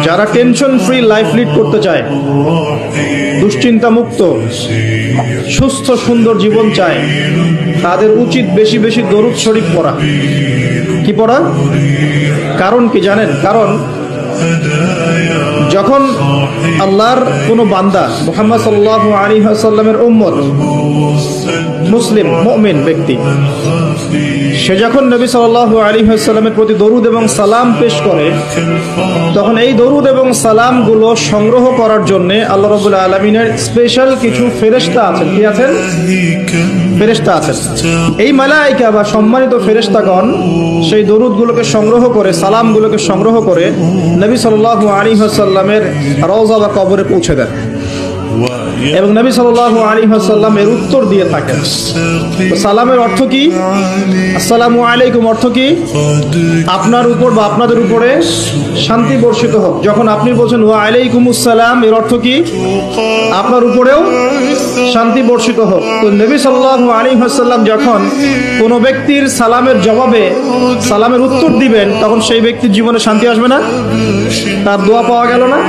যারা tension free life lead করতে চায়, দুশ্চিন্তা মুক্ত সুস্থ সুন্দর জীবন চায়, তাদের উচিত বেশি বেশি দরুদ শরীফ পড়া। কি পড়া? কারণ কি জানেন? কারণ যখন আল্লাহর কোনো বান্দা মুহাম্মদ সাল্লাল্লাহু আলাইহি ওয়াসাল্লামের উম্মত, মুসলিম মুমিন ব্যক্তি, সে যখন নবী সাল্লাল্লাহু আলাইহি ওয়াসাল্লামের প্রতি দরুদ এবং সালাম পেশ করে, তখন এই দরুদ এবং সালামগুলো সংগ্রহ করার জন্য আল্লাহ রাব্বুল আলামিনের স্পেশাল কিছু ফেরেশতা আছেন। কি আছেন? ফেরেশতা আছেন। এই মালায়েকা বা সম্মানিত ফেরেশতাগণ সেই দরুদগুলোকে সংগ্রহ করে, সালামগুলোকে সংগ্রহ করে নবী সাল্লাল্লাহু আলাইহি ওয়াসাল্লামের রওজা বা কবরে পৌঁছে দেন এবং নবী সাল্লাল্লাহু আলাইহি ওয়াসাল্লাম এর উত্তর দিয়ে থাকেন। তো সালামের অর্থ কি? আসসালামু আলাইকুম অর্থ কি? আপনার উপর বা আপনাদের উপরে শান্তি বর্ষিত হোক। যখন আপনি বলছেন ওয়া আলাইকুমুস সালাম, এর অর্থ কি? আপনার উপরেও শান্তি বর্ষিত হোক। তো নবী সাল্লাল্লাহু আলাইহি ওয়াসাল্লাম যখন কোনো ব্যক্তির সালামের জবাবে সালামের উত্তর দিবেন, তখন সেই ব্যক্তির জীবনে শান্তি আসবে না? তার দোয়া পাওয়া গেল না?